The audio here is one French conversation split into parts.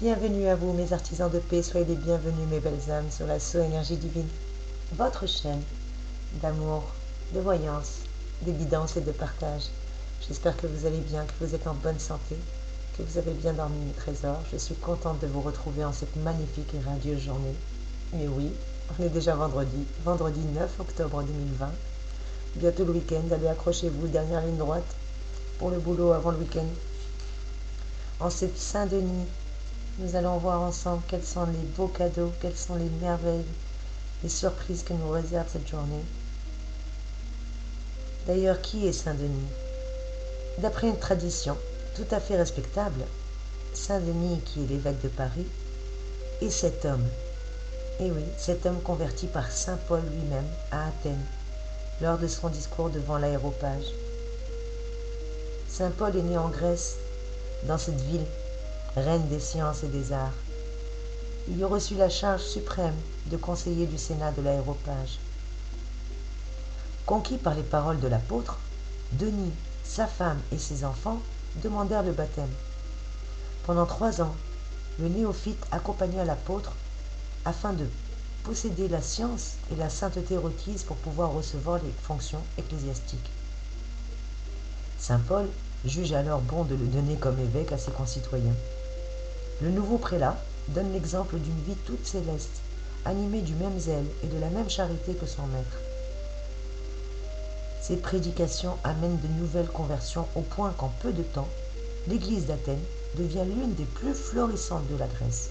Bienvenue à vous, mes artisans de paix, soyez les bienvenus, mes belles âmes, sur la So Énergie Divine, votre chaîne d'amour, de voyance, de guidance et de partage. J'espère que vous allez bien, que vous êtes en bonne santé, que vous avez bien dormi, mes trésors. Je suis contente de vous retrouver en cette magnifique et radieuse journée. Mais oui, on est déjà vendredi 9 octobre 2020. Bientôt le week-end, allez accrochez-vous, dernière ligne droite pour le boulot avant le week-end. En cette Saint-Denis, nous allons voir ensemble quels sont les beaux cadeaux, quelles sont les merveilles, les surprises que nous réserve cette journée. D'ailleurs, qui est Saint-Denis? D'après une tradition tout à fait respectable, Saint-Denis, qui est l'évêque de Paris, est cet homme. Et oui, cet homme converti par Saint Paul lui-même à Athènes, lors de son discours devant l'aéropage. Saint Paul est né en Grèce, dans cette ville, reine des sciences et des arts. Il y a reçu la charge suprême de conseiller du Sénat de l'aéropage. Conquis par les paroles de l'apôtre, Denis, sa femme et ses enfants demandèrent le baptême. Pendant 3 ans, le néophyte accompagna l'apôtre afin de posséder la science et la sainteté requises pour pouvoir recevoir les fonctions ecclésiastiques. Saint Paul juge alors bon de le donner comme évêque à ses concitoyens. Le nouveau prélat donne l'exemple d'une vie toute céleste, animée du même zèle et de la même charité que son maître. Ces prédications amènent de nouvelles conversions au point qu'en peu de temps, l'église d'Athènes devient l'une des plus florissantes de la Grèce.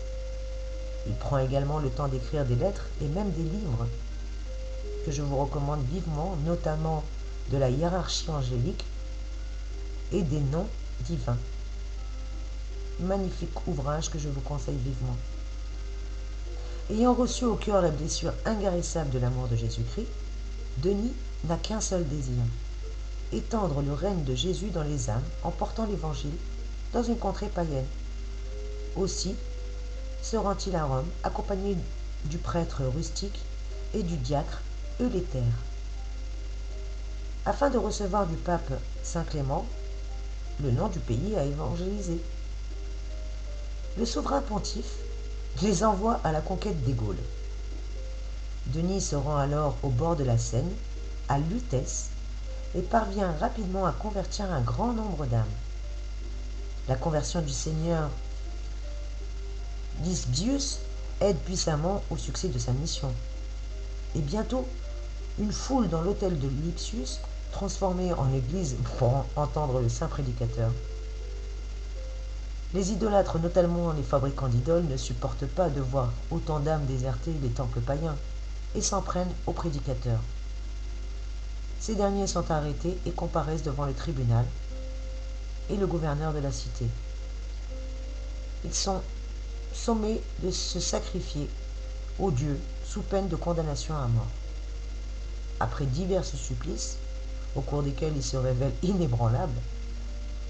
Il prend également le temps d'écrire des lettres et même des livres que je vous recommande vivement, notamment de la hiérarchie angélique et des noms divins. Magnifique ouvrage que je vous conseille vivement. Ayant reçu au cœur la blessure inguérissable de l'amour de Jésus-Christ, Denis n'a qu'un seul désir, étendre le règne de Jésus dans les âmes en portant l'évangile dans une contrée païenne. Aussi se rend-il à Rome, accompagné du prêtre rustique et du diacre Euléther. Afin de recevoir du pape Saint Clément le nom du pays à évangéliser. Le souverain pontife les envoie à la conquête des Gaules. Denis se rend alors au bord de la Seine, à Lutèce, et parvient rapidement à convertir un grand nombre d'âmes. La conversion du seigneur Lysibius aide puissamment au succès de sa mission. Et bientôt, une foule dans l'hôtel de Lipsius, transformée en église pour entendre le saint prédicateur. Les idolâtres, notamment les fabricants d'idoles, ne supportent pas de voir autant d'âmes déserter les temples païens et s'en prennent aux prédicateurs. Ces derniers sont arrêtés et comparaissent devant le tribunal et le gouverneur de la cité. Ils sont sommés de se sacrifier aux dieux sous peine de condamnation à mort. Après divers supplices, au cours desquels ils se révèlent inébranlables,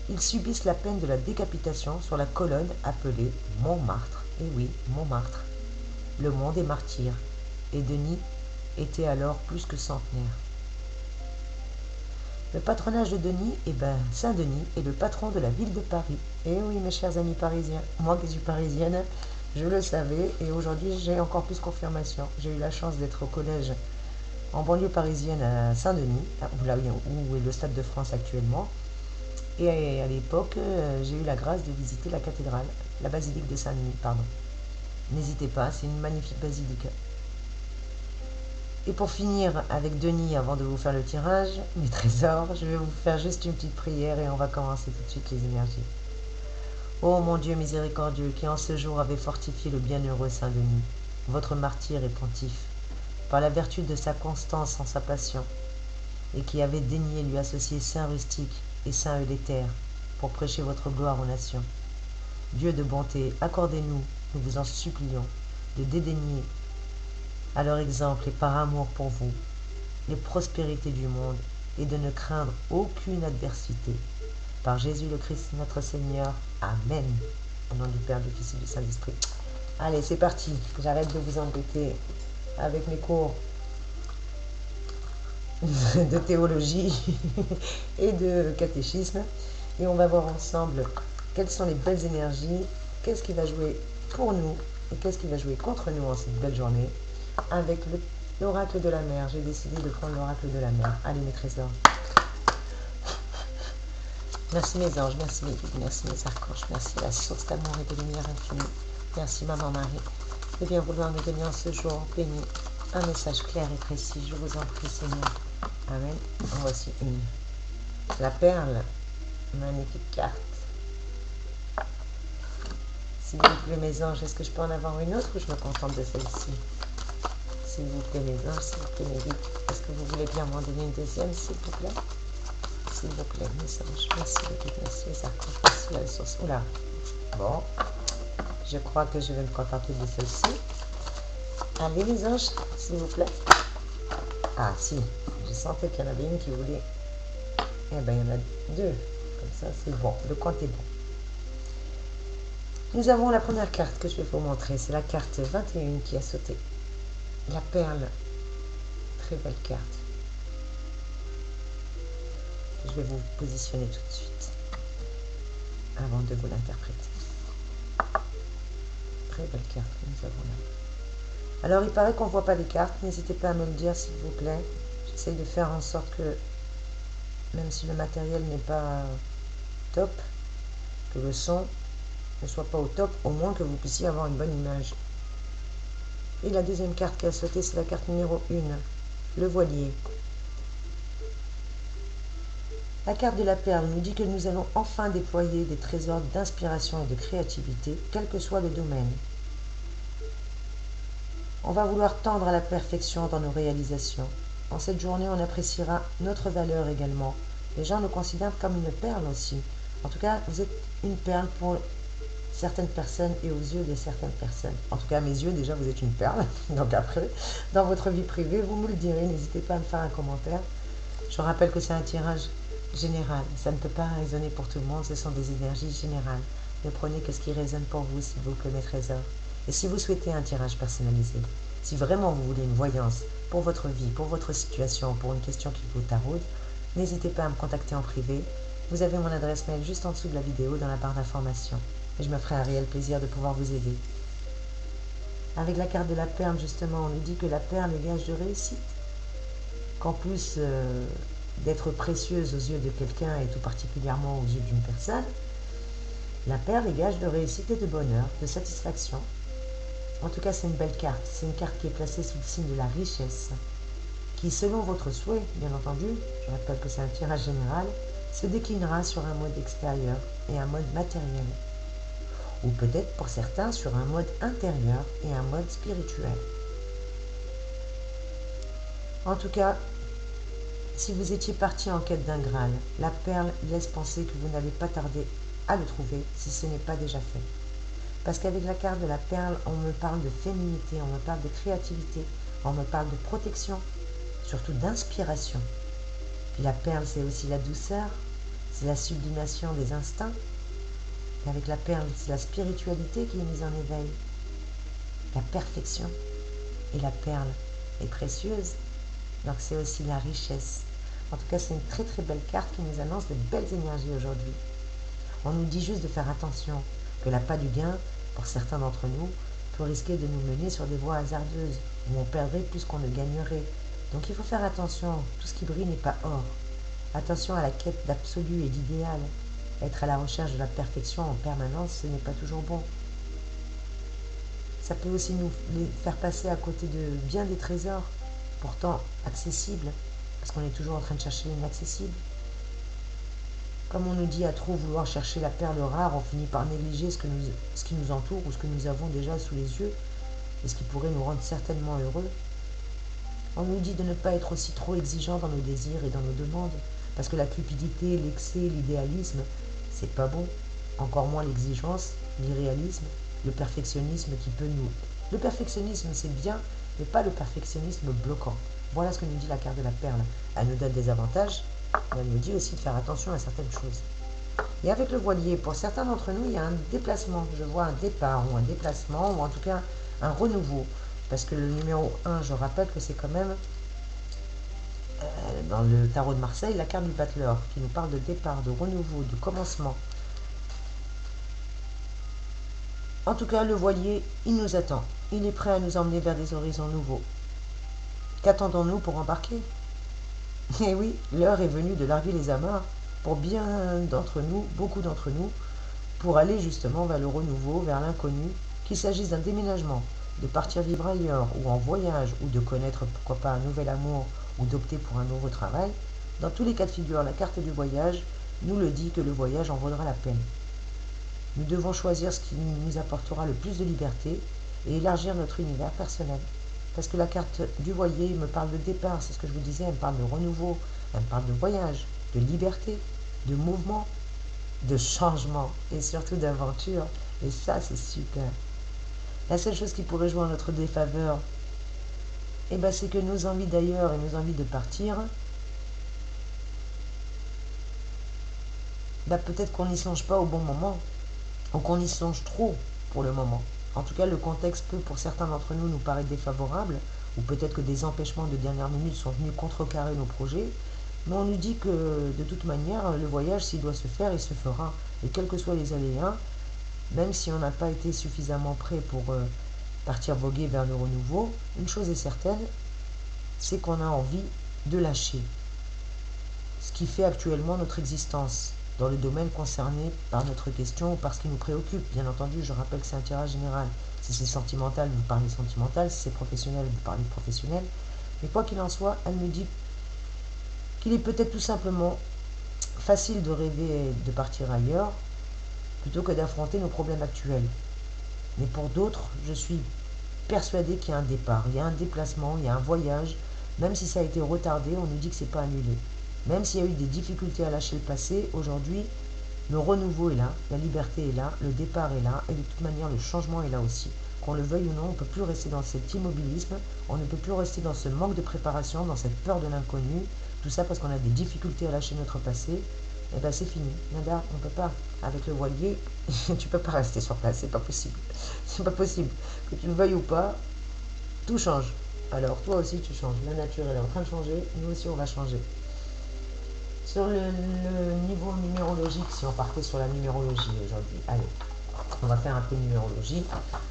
ils subissent la peine de la décapitation sur la colonne appelée Montmartre. Et oui, Montmartre, le mont des martyrs. Et Denis était alors plus que centenaire. Le patronage de Denis, Saint-Denis est le patron de la ville de Paris. Et oui, mes chers amis parisiens, moi qui suis parisienne, je le savais et aujourd'hui j'ai encore plus confirmation. J'ai eu la chance d'être au collège en banlieue parisienne à Saint-Denis, où est le Stade de France actuellement. Et à l'époque, j'ai eu la grâce de visiter la cathédrale, la basilique de Saint-Denis, pardon. N'hésitez pas, c'est une magnifique basilique. Et pour finir avec Denis, avant de vous faire le tirage, mes trésors, je vais vous faire juste une petite prière et on va commencer tout de suite les énergies. Ô mon Dieu miséricordieux, qui en ce jour avait fortifié le bienheureux Saint-Denis, votre martyr et pontife, par la vertu de sa constance en sa passion, et qui avait daigné lui associer Saint Rustique et Saint Euléther pour prêcher votre gloire aux nations. Dieu de bonté, accordez-nous, nous vous en supplions, de dédaigner à leur exemple et par amour pour vous, les prospérités du monde et de ne craindre aucune adversité. Par Jésus le Christ notre Seigneur. Amen. Au nom du Père, du Fils et du Saint-Esprit. Allez, c'est parti. J'arrête de vous embêter avec mes cours de théologie et de catéchisme. Et on va voir ensemble quelles sont les belles énergies qu'est-ce qui va jouer pour nous et qu'est-ce qui va jouer contre nous en cette belle journée avec l'oracle de la mer. J'ai décidé de prendre l'oracle de la mer. Allez mes trésors. Merci mes anges, merci mes guides, merci mes archanges, merci la source d'amour et de lumière infinie. Merci Maman Marie de bien vouloir nous donner en ce jour béni un message clair et précis. Je vous en prie Seigneur. Amen. En voici une. La perle, magnifique carte. S'il vous plaît mes anges, est-ce que je peux en avoir une autre ou je me contente de celle-ci? S'il vous plaît mes anges, s'il vous plaît mes guides, est-ce que vous voulez bien m'en donner une deuxième s'il vous plaît? S'il vous plaît mes anges, merci les guides, merci les archanges, merci la source. Oula, bon, je crois que je vais me contenter de celle-ci. Allez les anges, s'il vous plaît. Ah si, je sentais qu'il y en avait une qui voulait. Eh bien, il y en a deux. Comme ça, c'est bon. Le compte est bon. Nous avons la première carte que je vais vous montrer. C'est la carte 21 qui a sauté. La perle. Très belle carte. Je vais vous positionner tout de suite. Avant de vous l'interpréter. Très belle carte que nous avons là. Alors, il paraît qu'on ne voit pas les cartes. N'hésitez pas à me le dire, s'il vous plaît. J'essaye de faire en sorte que, même si le matériel n'est pas top, que le son ne soit pas au top, au moins que vous puissiez avoir une bonne image. Et la deuxième carte qui a sauté, c'est la carte numéro 1, le voilier. La carte de la perle nous dit que nous allons enfin déployer des trésors d'inspiration et de créativité, quel que soit le domaine. On va vouloir tendre à la perfection dans nos réalisations. En cette journée, on appréciera notre valeur également. Les gens nous considèrent comme une perle aussi. En tout cas, vous êtes une perle pour certaines personnes et aux yeux de certaines personnes. En tout cas, à mes yeux, déjà, vous êtes une perle. Donc après, dans votre vie privée, vous me le direz. N'hésitez pas à me faire un commentaire. Je rappelle que c'est un tirage général. Ça ne peut pas résonner pour tout le monde. Ce sont des énergies générales. Ne prenez que ce qui résonne pour vous, s'il vous plaît, mes trésors. Et si vous souhaitez un tirage personnalisé, si vraiment vous voulez une voyance pour votre vie, pour votre situation, pour une question qui vous taraude, n'hésitez pas à me contacter en privé. Vous avez mon adresse mail juste en dessous de la vidéo dans la barre d'information. Et je me ferai un réel plaisir de pouvoir vous aider. Avec la carte de la perle, justement, on nous dit que la perle est gage de réussite. Qu'en plus d'être précieuse aux yeux de quelqu'un et tout particulièrement aux yeux d'une personne, la perle est gage de réussite et de bonheur, de satisfaction. En tout cas, c'est une belle carte. C'est une carte qui est placée sous le signe de la richesse, qui, selon votre souhait, bien entendu, je rappelle que c'est un tirage général, se déclinera sur un mode extérieur et un mode matériel. Ou peut-être pour certains sur un mode intérieur et un mode spirituel. En tout cas, si vous étiez parti en quête d'un Graal, la perle laisse penser que vous n'allez pas tarder à le trouver si ce n'est pas déjà fait. Parce qu'avec la carte de la perle, on me parle de féminité, on me parle de créativité, on me parle de protection, surtout d'inspiration. Puis la perle, c'est aussi la douceur, c'est la sublimation des instincts. Et avec la perle, c'est la spiritualité qui est mise en éveil, la perfection. Et la perle est précieuse, donc c'est aussi la richesse. En tout cas, c'est une très très belle carte qui nous annonce de belles énergies aujourd'hui. On nous dit juste de faire attention, que l'appât du gain, pour certains d'entre nous, peut risquer de nous mener sur des voies hasardeuses, où on perdrait plus qu'on ne gagnerait. Donc il faut faire attention, tout ce qui brille n'est pas or. Attention à la quête d'absolu et d'idéal. Être à la recherche de la perfection en permanence, ce n'est pas toujours bon. Ça peut aussi nous faire passer à côté de bien des trésors, pourtant accessibles, parce qu'on est toujours en train de chercher l'inaccessible. Comme on nous dit à trop vouloir chercher la perle rare, on finit par négliger ce qui nous entoure ou ce que nous avons déjà sous les yeux et ce qui pourrait nous rendre certainement heureux. On nous dit de ne pas être aussi trop exigeant dans nos désirs et dans nos demandes, parce que la cupidité, l'excès, l'idéalisme, c'est pas bon. Encore moins l'exigence, l'irréalisme, le perfectionnisme qui peut nous... Le perfectionnisme, c'est bien, mais pas le perfectionnisme bloquant. Voilà ce que nous dit la carte de la perle. Elle nous donne des avantages, mais elle nous dit aussi de faire attention à certaines choses. Et avec le voilier, pour certains d'entre nous, il y a un déplacement. Je vois un départ ou un déplacement, ou en tout cas un renouveau. Parce que le numéro 1, je rappelle que c'est quand même, dans le tarot de Marseille, la carte du battleur, qui nous parle de départ, de renouveau, de commencement. En tout cas, le voilier, il nous attend. Il est prêt à nous emmener vers des horizons nouveaux. Qu'attendons-nous pour embarquer? Eh oui, l'heure est venue de larguer les amarres pour bien d'entre nous, beaucoup d'entre nous, pour aller justement vers le renouveau, vers l'inconnu, qu'il s'agisse d'un déménagement, de partir vivre ailleurs ou en voyage, ou de connaître pourquoi pas un nouvel amour, ou d'opter pour un nouveau travail. Dans tous les cas de figure, la carte du voyage nous le dit que le voyage en vaudra la peine. Nous devons choisir ce qui nous apportera le plus de liberté et élargir notre univers personnel. Parce que la carte du voilier me parle de départ, c'est ce que je vous disais, elle me parle de renouveau, elle me parle de voyage, de liberté, de mouvement, de changement et surtout d'aventure. Et ça, c'est super. La seule chose qui pourrait jouer en notre défaveur, c'est que nos envies d'ailleurs et nos envies de partir, peut-être qu'on n'y songe pas au bon moment, ou qu'on y songe trop pour le moment. En tout cas, le contexte peut pour certains d'entre nous paraître défavorable, ou peut-être que des empêchements de dernière minute sont venus contrecarrer nos projets, mais on nous dit que de toute manière, le voyage, s'il doit se faire, il se fera. Et quels que soient les aléas, même si on n'a pas été suffisamment prêt pour partir voguer vers le renouveau, une chose est certaine, c'est qu'on a envie de lâcher ce qui fait actuellement notre existence dans le domaine concerné par notre question ou par ce qui nous préoccupe. Bien entendu, je rappelle que c'est un tirage général. Si c'est sentimental, vous parlez sentimental. Si c'est professionnel, vous parlez professionnel. Mais quoi qu'il en soit, elle me dit qu'il est peut-être tout simplement facile de rêver de partir ailleurs plutôt que d'affronter nos problèmes actuels. Mais pour d'autres, je suis persuadée qu'il y a un départ, il y a un déplacement, il y a un voyage. Même si ça a été retardé, on nous dit que c'est pas annulé. Même s'il y a eu des difficultés à lâcher le passé, aujourd'hui, le renouveau est là, la liberté est là, le départ est là, et de toute manière, le changement est là aussi. Qu'on le veuille ou non, on ne peut plus rester dans cet immobilisme, on ne peut plus rester dans ce manque de préparation, dans cette peur de l'inconnu, tout ça parce qu'on a des difficultés à lâcher notre passé. C'est fini. Nada, on ne peut pas. Avec le voilier, tu ne peux pas rester sur place, c'est pas possible. C'est pas possible. Que tu le veuilles ou pas, tout change. Alors toi aussi tu changes. La nature elle est en train de changer, nous aussi on va changer. Sur le niveau numérologique, si on partait sur la numérologie aujourd'hui, allez, on va faire un peu de numérologie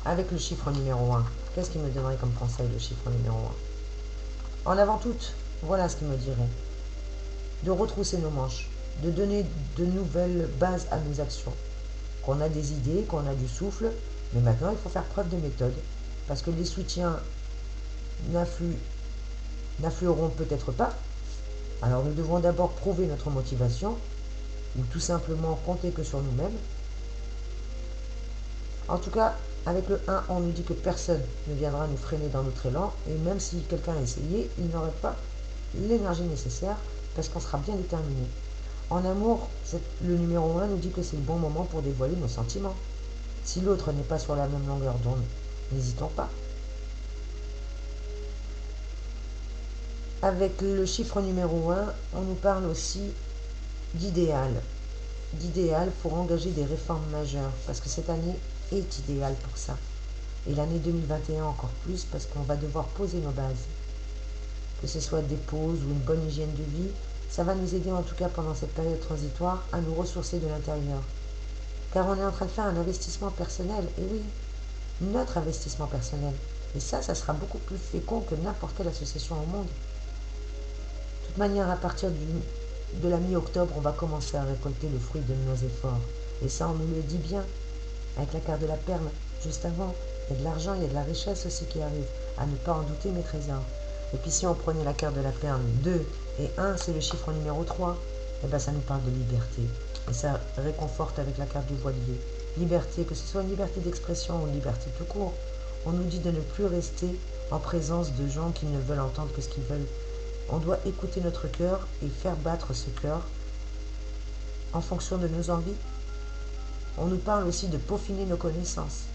avec le chiffre numéro 1. Qu'est-ce qu'il me donnerait comme conseil le chiffre numéro 1? En avant toute, voilà ce qu'il me dirait. De retrousser nos manches, de donner de nouvelles bases à nos actions. Qu'on a des idées, qu'on a du souffle, mais maintenant il faut faire preuve de méthode. Parce que les soutiens n'afflueront peut-être pas. Alors nous devons d'abord prouver notre motivation, ou tout simplement compter que sur nous-mêmes. En tout cas, avec le 1, on nous dit que personne ne viendra nous freiner dans notre élan, et même si quelqu'un a essayé, il n'aurait pas l'énergie nécessaire, parce qu'on sera bien déterminé. En amour, le numéro 1 nous dit que c'est le bon moment pour dévoiler nos sentiments. Si l'autre n'est pas sur la même longueur d'onde, n'hésitons pas. Avec le chiffre numéro 1, on nous parle aussi d'idéal. D'idéal pour engager des réformes majeures, parce que cette année est idéale pour ça. Et l'année 2021 encore plus, parce qu'on va devoir poser nos bases. Que ce soit des pauses ou une bonne hygiène de vie, ça va nous aider en tout cas pendant cette période transitoire à nous ressourcer de l'intérieur. Car on est en train de faire un investissement personnel, et oui, notre investissement personnel. Et ça sera beaucoup plus fécond que n'importe quelle association au monde. De toute manière, à partir de la mi-octobre, on va commencer à récolter le fruit de nos efforts. Et ça, on nous le dit bien, avec la carte de la perle, juste avant. Il y a de l'argent, il y a de la richesse aussi qui arrive. À ne pas en douter, mes trésors. Et puis si on prenait la carte de la perle 2 et 1, c'est le chiffre numéro 3, ça nous parle de liberté. Et ça réconforte avec la carte du voilier. Liberté, que ce soit une liberté d'expression ou une liberté tout court. On nous dit de ne plus rester en présence de gens qui ne veulent entendre que ce qu'ils veulent. On doit écouter notre cœur et faire battre ce cœur en fonction de nos envies. On nous parle aussi de peaufiner nos connaissances.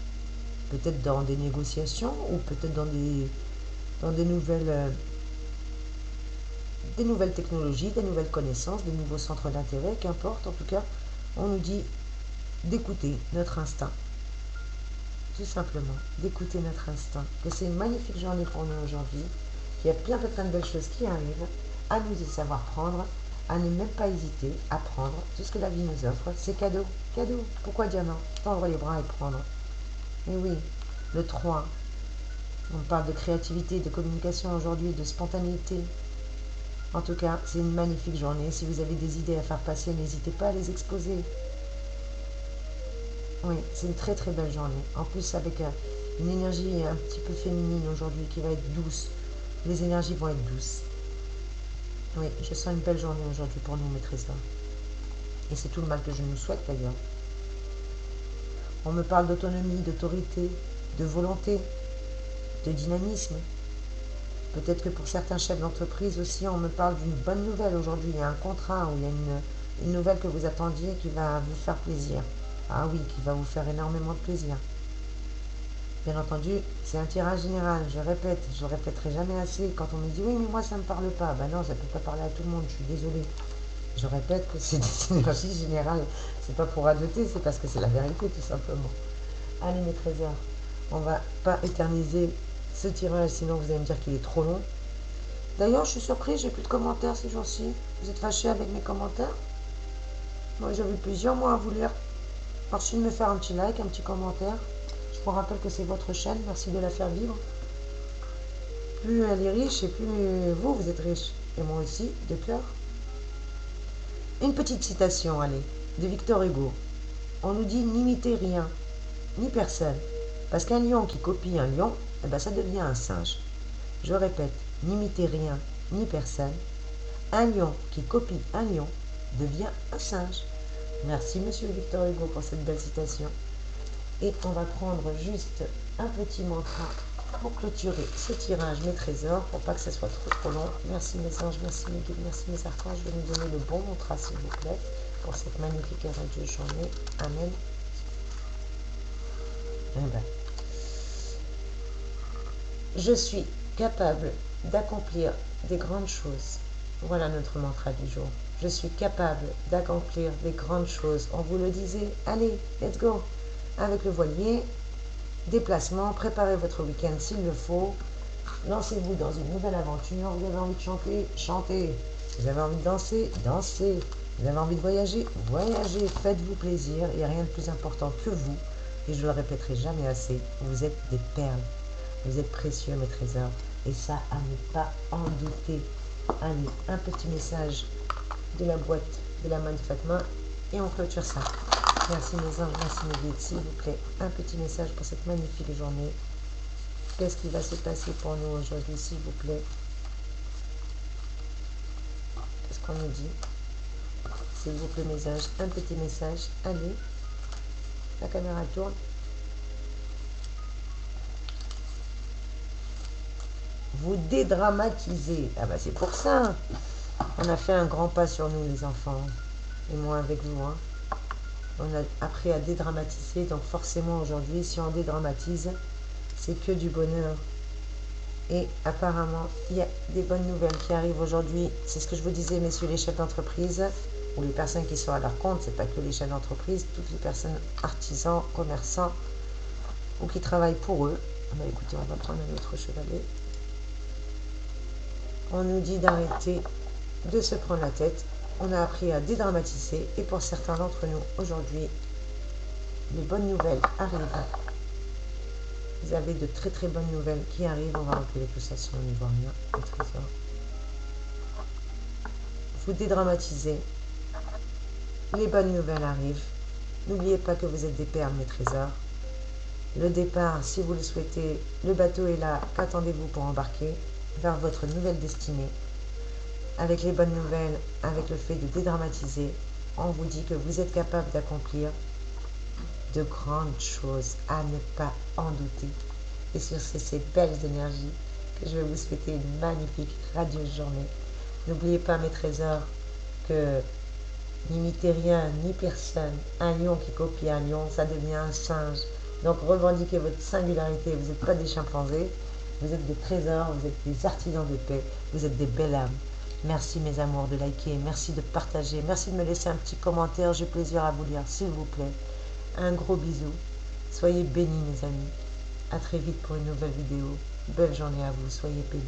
Peut-être dans des négociations ou peut-être dans des nouvelles technologies, des nouvelles connaissances, des nouveaux centres d'intérêt, qu'importe. En tout cas, on nous dit d'écouter notre instinct. Tout simplement, d'écouter notre instinct. Que c'est une magnifique journée pour nous aujourd'hui. Il y a plein de belles choses qui arrivent, à nous de savoir prendre, à ne même pas hésiter à prendre tout ce que la vie nous offre. C'est cadeau, cadeau. Pourquoi dire non? Tendre les bras et prendre. Et oui, le 3. On parle de créativité, de communication aujourd'hui, de spontanéité. En tout cas, c'est une magnifique journée. Si vous avez des idées à faire passer, n'hésitez pas à les exposer. Oui, c'est une très très belle journée. En plus, avec une énergie un petit peu féminine aujourd'hui qui va être douce. Les énergies vont être douces. Oui, je sens une belle journée aujourd'hui pour nous, mes trésors. Et c'est tout le mal que je nous souhaite d'ailleurs. On me parle d'autonomie, d'autorité, de volonté, de dynamisme. Peut-être que pour certains chefs d'entreprise aussi, on me parle d'une bonne nouvelle aujourd'hui. Il y a un contrat ou il y a une nouvelle que vous attendiez qui va vous faire plaisir. Ah oui, qui va vous faire énormément de plaisir. Bien entendu, c'est un tirage général, je répète, je ne le répéterai jamais assez. Quand on me dit oui, mais moi ça ne me parle pas, ben non, ça ne peut pas parler à tout le monde, je suis désolée. Je répète que c'est des énergies générales, c'est pas pour radoter, c'est parce que c'est la vérité tout simplement. Allez mes trésors, on va pas éterniser ce tirage, sinon vous allez me dire qu'il est trop long. D'ailleurs, je suis surprise, j'ai plus de commentaires ces jours-ci. Vous êtes fâchés avec mes commentaires? Moi, j'avais plusieurs mois à vous lire. Merci de me faire un petit like, un petit commentaire. Je vous rappelle que c'est votre chaîne, merci de la faire vivre. Plus elle est riche et plus vous êtes riche. Et moi aussi, de cœur. Une petite citation, allez, de Victor Hugo. On nous dit n'imitez rien, ni personne. Parce qu'un lion qui copie un lion, eh ben, ça devient un singe. Je répète, n'imitez rien, ni personne. Un lion qui copie un lion devient un singe. Merci Monsieur Victor Hugo pour cette belle citation. Et on va prendre juste un petit mantra pour clôturer ce tirage, mes trésors, pour pas que ce soit trop long. Merci mes anges, merci mes guides, merci mes archanges. Je vais nous donner le bon mantra s'il vous plaît pour cette magnifique et radieuse journée. Amen. Eh ben, je suis capable d'accomplir des grandes choses. Voilà notre mantra du jour. Je suis capable d'accomplir des grandes choses. On vous le disait, allez, let's go. Avec le voilier, déplacement, préparez votre week-end s'il le faut. Lancez-vous dans une nouvelle aventure. Vous avez envie de chanter, chantez. Vous avez envie de danser, dansez. Vous avez envie de voyager, voyagez. Faites-vous plaisir. Il n'y a rien de plus important que vous. Et je ne le répéterai jamais assez. Vous êtes des perles. Vous êtes précieux, mes trésors. Et ça, à ne pas en douter. Allez, un petit message de la boîte de la main de Fatma. Et on clôture ça. Merci mes anges, merci mes guides. S'il vous plaît, un petit message pour cette magnifique journée. Qu'est-ce qui va se passer pour nous aujourd'hui, s'il vous plaît? Qu'est-ce qu'on nous dit? S'il vous plaît, mes anges, un petit message. Allez, la caméra tourne. Vous dédramatisez. Ah bah c'est pour ça. On a fait un grand pas sur nous, les enfants. Et moi avec vous, hein. On a appris à dédramatiser, donc forcément aujourd'hui, si on dédramatise, c'est que du bonheur. Et apparemment, il y a des bonnes nouvelles qui arrivent aujourd'hui. C'est ce que je vous disais, messieurs les chefs d'entreprise, ou les personnes qui sont à leur compte, c'est pas que les chefs d'entreprise, toutes les personnes artisans, commerçants, ou qui travaillent pour eux. Bah, écoutez, on va prendre un autre chevalet. On nous dit d'arrêter de se prendre la tête. On a appris à dédramatiser et pour certains d'entre nous, aujourd'hui, les bonnes nouvelles arrivent. Vous avez de très très bonnes nouvelles qui arrivent. On va reculer tout ça si on n'y voit rien. Les trésors. Vous dédramatisez. Les bonnes nouvelles arrivent. N'oubliez pas que vous êtes des perles, mes trésors. Le départ, si vous le souhaitez, le bateau est là. Qu'attendez-vous pour embarquer vers votre nouvelle destinée? Avec les bonnes nouvelles, avec le fait de dédramatiser, on vous dit que vous êtes capable d'accomplir de grandes choses, à ne pas en douter. Et sur ces belles énergies, que je vais vous souhaiter une magnifique, radieuse journée. N'oubliez pas, mes trésors, que n'imitez rien ni personne. Un lion qui copie un lion, ça devient un singe. Donc revendiquez votre singularité, vous n'êtes pas des chimpanzés, vous êtes des trésors, vous êtes des artisans de paix, vous êtes des belles âmes. Merci mes amours de liker, merci de partager, merci de me laisser un petit commentaire, j'ai plaisir à vous lire, s'il vous plaît. Un gros bisou, soyez bénis mes amis. À très vite pour une nouvelle vidéo. Belle journée à vous, soyez bénis.